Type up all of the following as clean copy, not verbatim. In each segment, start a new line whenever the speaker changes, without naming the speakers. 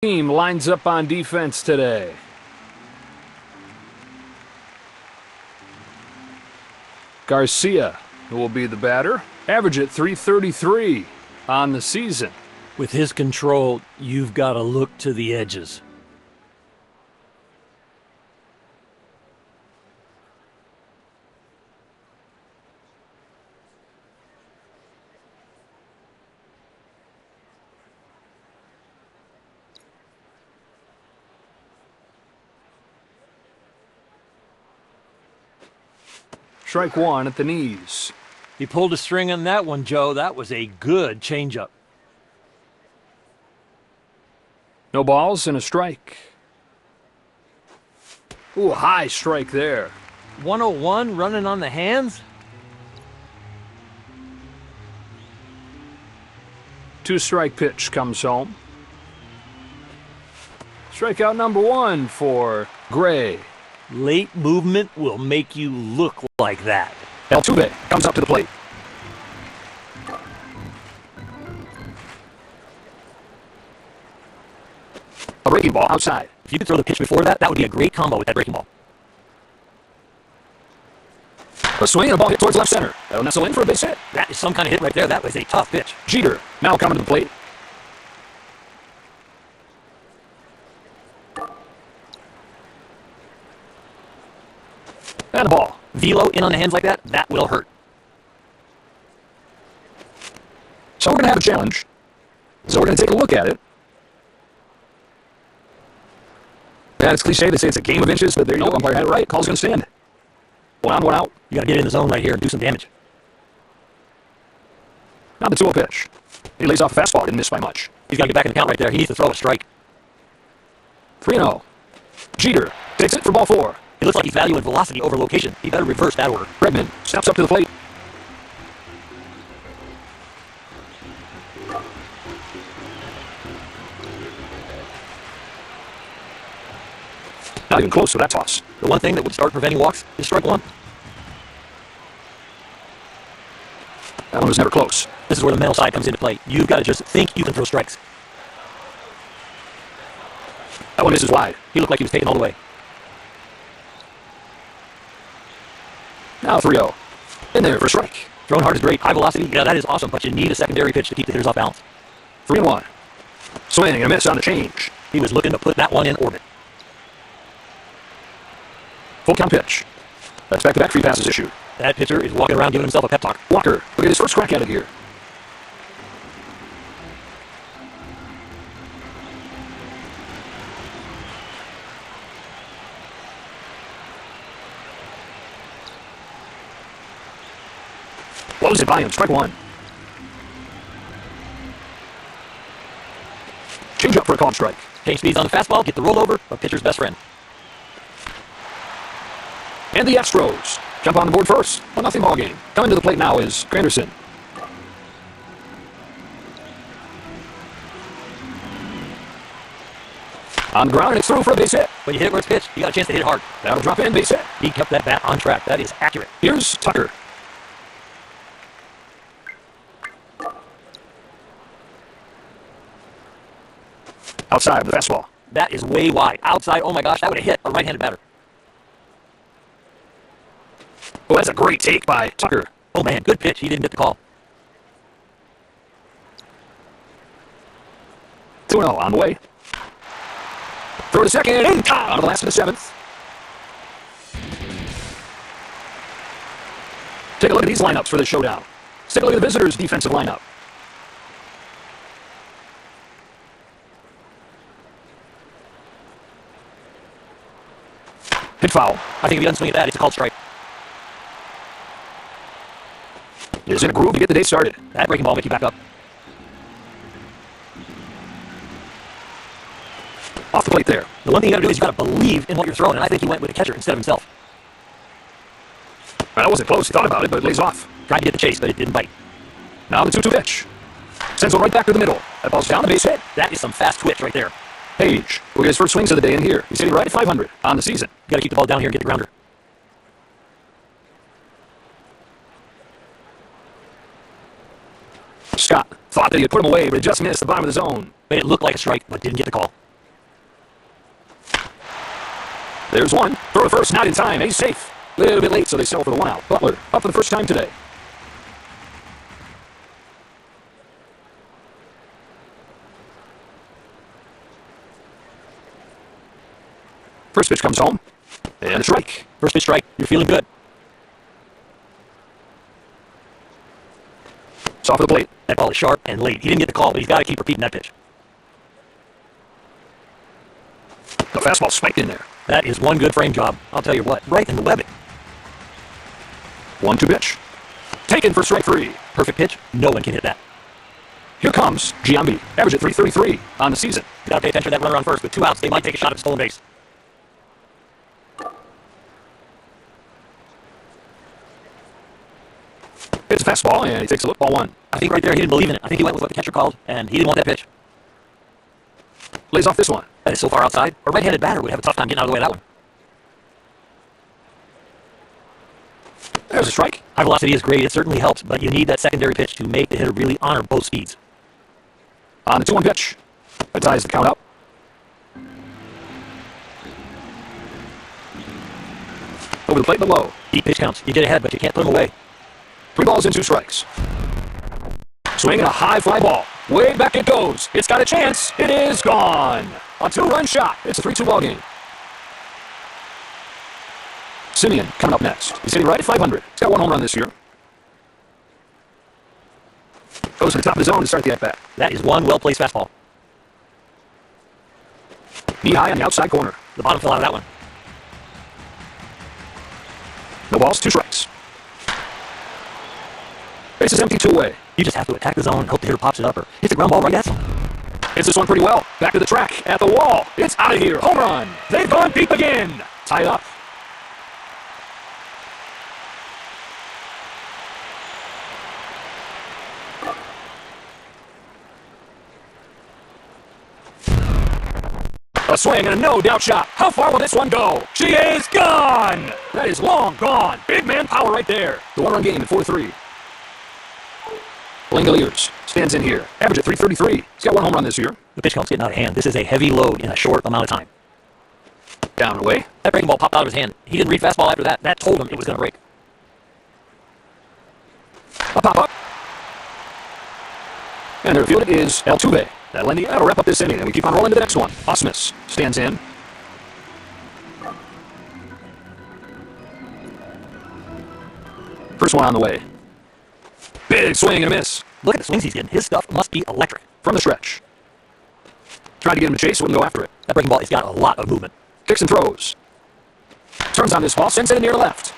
Team lines up on defense today. Garcia will be the batter. Average at .333 on the season.
With his control, you've got to look to the edges.
Strike one at the knees.
He pulled a string on that one, Joe. That was a good changeup.
No balls and a strike. Ooh, high strike there.
101 running on the hands?
Two-strike pitch comes home. Strikeout number one for Gray.
Late movement will make you look like that.
Altuve comes up to the plate. A breaking ball outside.
If you could throw the pitch before that, that would be a great combo with that breaking ball.
A swing and a ball hit towards left center. That'll nestle in for a base hit.
That is some kind of hit right there. That was a tough pitch.
Jeter now coming to the plate. And a ball.
Velo in on the hands like that, that will hurt.
So we're going to have a challenge. So we're going to take a look at it. Yeah, it's cliche to say it's a game of inches, but there you go. Umpire had it right. Call's going to stand. One on, one out.
You got to get in the zone right here and do some damage.
Now the 2-0 pitch. He lays off a fastball. Didn't miss by much.
He's got to get back in the count right there. He needs to throw a strike.
3-0. Jeter takes it for ball 4.
It looks like he's valuing velocity over location. He better reverse that order.
Bregman steps up to the plate. Not even close to that toss.
The one thing that would start preventing walks is strike one.
That one was never close.
This is where the mental side comes into play. You've got to just think you can throw strikes.
That one misses wide.
He looked like he was taken all the way.
Now 3-0. In there for a strike.
Throwing hard is great. High velocity, yeah, that is awesome, but you need a secondary pitch to keep the hitters off balance.
3-1. Swing and a miss on the change.
He was looking to put that one in orbit.
Full count pitch. That's back-to-back free passes issued.
That pitcher is walking around giving himself a pep talk.
Walker, look at his first crack at it here. Blows it by him. Strike one. Change up for a called strike.
Change speeds on the fastball, get the rollover, a pitcher's best friend.
And the Astros jump on the board first. 1-0 ball game. Coming to the plate now is Granderson. On the ground, and it's through for a base hit.
When you hit it where it's pitched, you got a chance to hit it hard.
That'll drop in, base hit.
He kept that bat on track. That is accurate.
Here's Tucker. Outside of the fastball.
That is way wide. Outside, oh my gosh, that would have hit a right-handed batter.
Oh, that's a great take by Tucker.
Oh man, good pitch. He didn't get the call.
2-0 on the way. Throw to second, and on to the last of the 7th. Take a look at these lineups for the showdown. Let's take a look at the visitors' defensive lineup. Hit foul.
I think if he doesn't swing at that, it's a called strike.
Is in a groove to get the day started.
That breaking ball makes you back up.
Off the plate there.
The one thing you got to do is you got to believe in what you're throwing, and I think he went with the catcher instead of himself.
That wasn't close. He thought about it, but it lays off.
Tried to get the chase, but it didn't bite.
Now the 2-2 pitch. Sends it right back to the middle. That ball's down the base hit.
That is some fast twitch right there.
Page will get his first swings of the day in here. He's hitting right at .500 on the season.
You got to keep the ball down here and get the grounder.
Scott thought that he had put him away, but it just missed the bottom of the zone.
Made it look like a strike, but didn't get the call.
There's one. Throw to first, not in time. A's safe. A little bit late, so they settle for the one out. Butler up for the first time today. First pitch comes home. And a strike.
First pitch strike. You're feeling good.
It's off of the plate.
That ball is sharp and late. He didn't get the call, but he's got to keep repeating that pitch.
The fastball spiked in there.
That is one good frame job. I'll tell you what, right in the webbing.
1-2 pitch. Taken for strike 3.
Perfect pitch. No one can hit that.
Here comes Giambi. Average at 333 on the season.
You got to pay attention to that runner on first. With 2 outs, they might take a shot at a stolen base.
It's a fastball, and he takes a look. Ball 1.
I think right there he didn't believe in it. I think he went with what the catcher called, and he didn't want that pitch.
Lays off this one.
That is so far outside. A right-handed batter would have a tough time getting out of the way of that one.
There's a strike.
High velocity is great. It certainly helps, but you need that secondary pitch to make the hitter really honor both speeds.
On the 2-1 pitch. That ties the count up. Over the plate below.
Deep pitch counts. You get ahead, but you can't put them away.
3 balls and 2 strikes. Swinging a high fly ball. Way back it goes. It's got a chance. It is gone. A 2-run shot. It's a 3-2 ball game. Simeon coming up next. He's hitting right at 500. He's got 1 home run this year. Goes to the top of the zone to start the at-bat.
That is one well-placed fastball.
Knee high on the outside corner.
The bottom fell out of that one.
No balls, 2 strikes. Base is empty, 2 away.
You just have to attack the zone and hope the hitter pops it up or hits the ground ball right at him.
Hits this one pretty well. Back to the track, at the wall. It's out of here. Home run. They've gone deep again. Tied up. A swing and a no-doubt shot. How far will this one go? She is gone! That is long gone. Big man power right there. The 1-run game at 4-3. Langoliers stands in here. Average at 333. He's got 1 home run this year.
The pitch count's getting out of hand. This is a heavy load in a short amount of time.
Down and away.
That breaking ball popped out of his hand. He didn't read fastball after that. That told him it was going to break.
A pop-up. And their field is Altuve. That'll wrap up this inning, and we keep on rolling to the next one. Osmus stands in. First one on the way. Big swing and a miss.
Look at the swings he's getting. His stuff must be electric.
From the stretch. Tried to get him to chase, wouldn't go after it.
That breaking ball has got a lot of movement.
Kicks and throws. Turns on this ball, sends it in near left.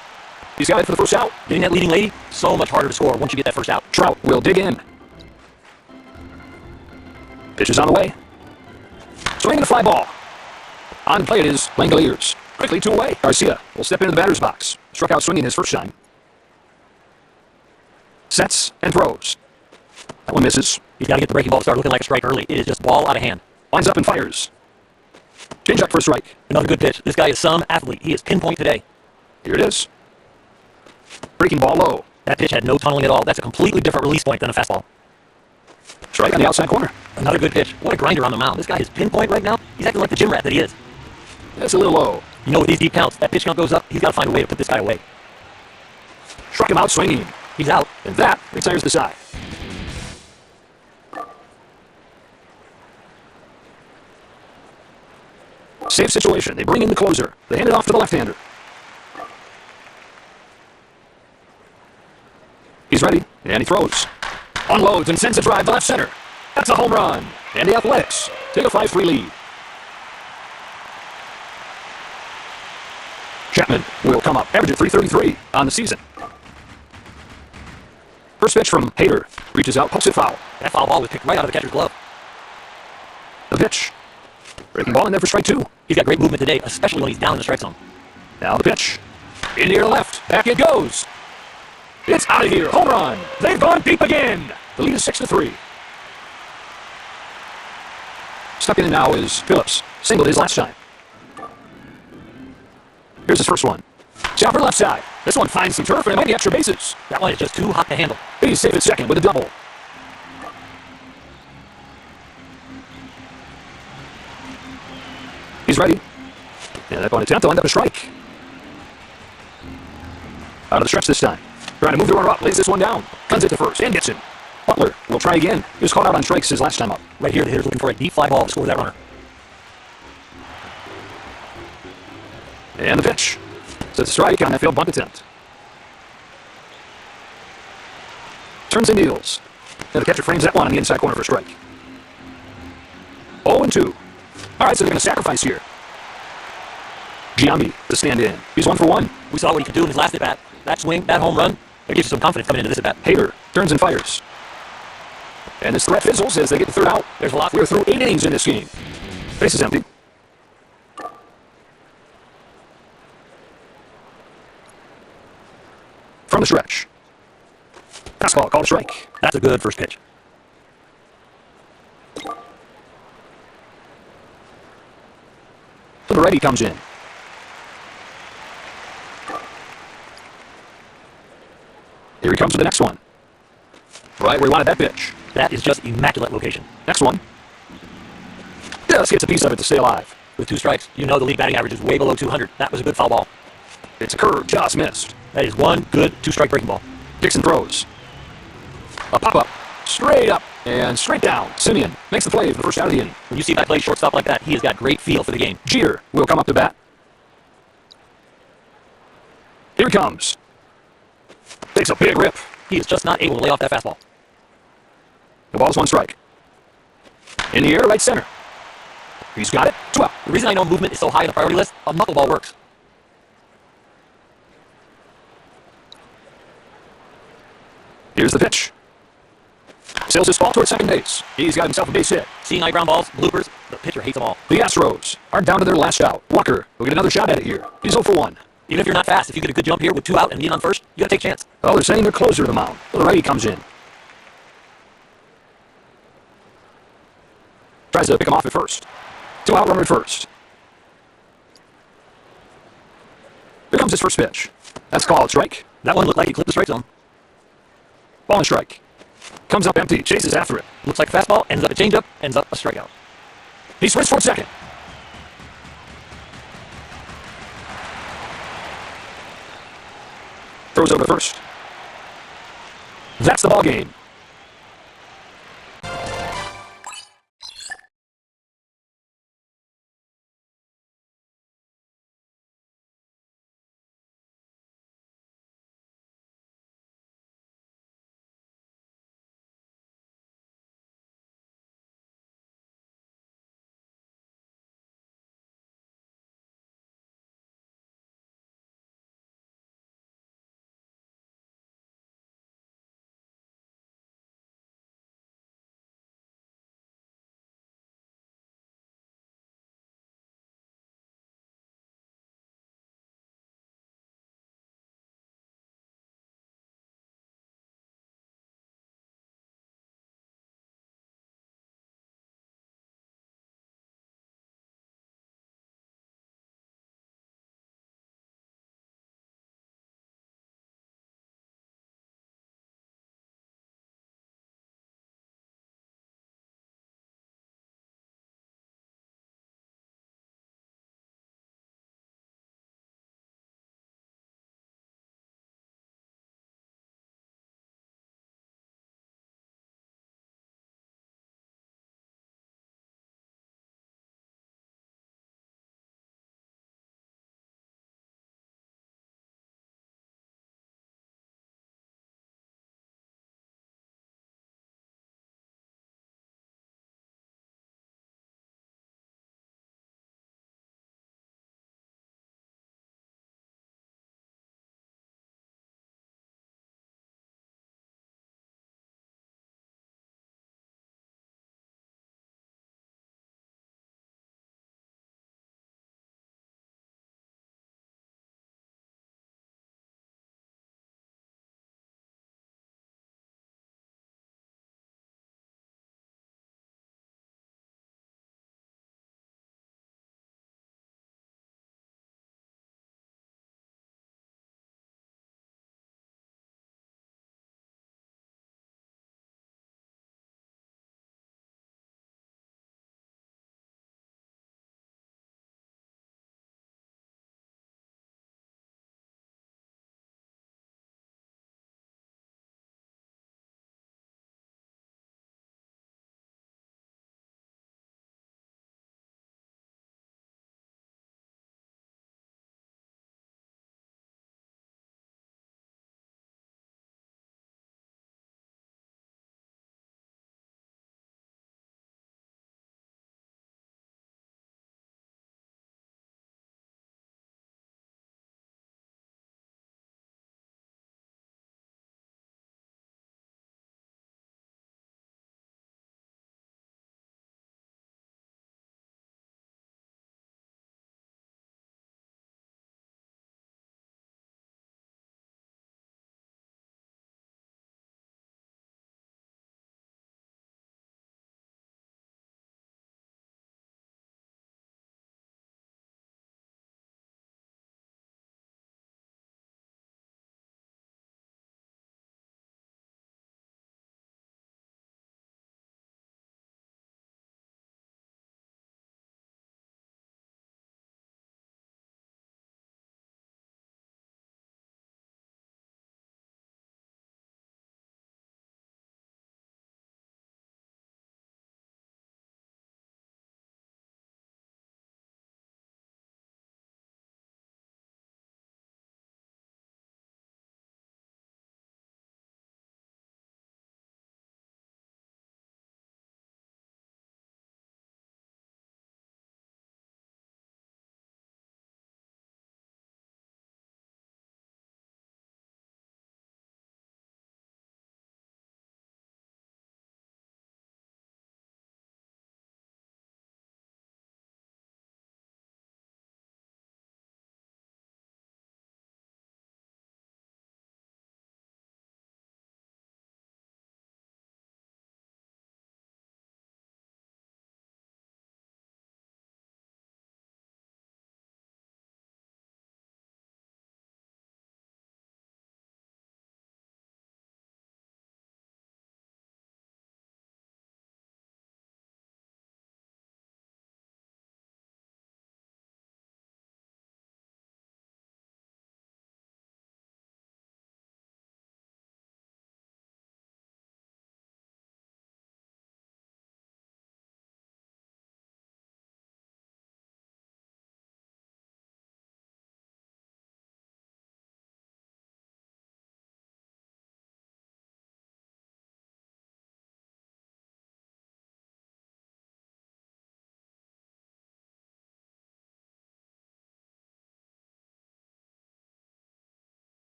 He's got it for the first out.
Getting that leading lady, so much harder to score once you get that first out.
Trout will dig in. Pitch is on the way. Swinging the fly ball. On play it is Langoliers. Quickly 2 away. Garcia will step into the batter's box. Struck out swinging his first time. Sets and throws. That one misses.
He's got to get the breaking ball to start looking like a strike early. It is just ball out of hand.
Lines up and fires. Change up for a strike.
Another good pitch. This guy is some athlete. He is pinpoint today.
Here it is. Breaking ball low.
That pitch had no tunneling at all. That's a completely different release point than a fastball.
Strike on the outside corner.
Another good pitch. What a grinder on the mound. This guy is pinpoint right now. He's acting like the gym rat that he is.
That's a little low.
You know, with these deep counts, that pitch count goes up. He's got to find a way to put this guy away.
Struck him out swinging.
He's out.
And that retires the side. Safe situation. They bring in the closer. They hand it off to the left-hander. He's ready, and he throws. Unloads and sends a drive to left center. That's a home run. And the Athletics take a 5-3 lead. Chapman will come up, average at 333 on the season. First pitch from Hader. Reaches out, pokes it foul.
That foul ball was picked right out of the catcher's glove.
The pitch. Breaking ball in there for strike 2.
He's got great movement today, especially when he's down in the strike zone.
Now the pitch. In the air left. Back it goes. It's out of here. Home run. They've gone deep again. The lead is 6-3. Stepping in now is Phillips. Singled his last time. Here's his first one. Shot for left side. This one finds some turf and it might be extra bases.
That one is just too hot to handle.
He's safe at second with a double. He's ready. And that one attempt will end up a strike. Out of the stretch this time. Trying to move the runner up. Lays this one down. Guns it to first and gets him. Butler will try again. He was caught out on strikes his last time up.
Right here, the hitter's looking for a deep fly ball to score that runner.
And the pitch. So it's a strike on that failed bunt attempt. Turns and deals. And the catcher frames that one on the inside corner for a strike. 0-2. All right, so they're going to sacrifice here. Giambi to stand in. He's 1 for 1.
We saw what he could do in his last at-bat. That swing, that home run, that gives you some confidence coming into this at-bat.
Hader turns and fires. And this threat fizzles as they get the third out.
There's a lot.
We're through 8 innings in this game. Base is empty. From the stretch. Fastball, called a strike.
That's a good first pitch.
The righty comes in. Here he comes with the next one. Right where he wanted that pitch.
That is just immaculate location.
Next one. Just gets a piece of it to stay alive.
With 2 strikes, you know the league batting average is way below 200. That was a good foul ball.
It's a curve, just missed.
That is one good 2-strike breaking ball.
Dixon throws. A pop-up. Straight up and straight down. Simeon makes the play for the first out of the inning.
When you see a guy play shortstop like that, he has got great feel for the game.
Jeter will come up to bat. Here he comes. Takes a big rip.
He is just not able to lay off that fastball.
The ball's 1 strike. In the air, right center. He's got it. 2 out.
The reason I know movement is so high on the priority list, a knuckleball works.
Here's the pitch. Sails his ball towards second base. He's got himself a base hit.
Seeing high ground balls, bloopers, the pitcher hates them all.
The Astros are down to their last out. Walker will get another shot at it here. He's 0 for 1.
Even if you're not fast, if you get a good jump here with 2 out and lead on first, you got to take a chance.
Oh, they're sending their closer to the mound. Well, the righty comes in. Tries to pick him off at first. 2 out, runner at first. Here comes his first pitch. That's called strike.
That one looked like he clipped the strike zone.
Ball and strike. Comes up empty, chases after it.
Looks like a fastball, ends up a changeup, ends up a strikeout.
He swings for second. Throws over first. That's the ball game.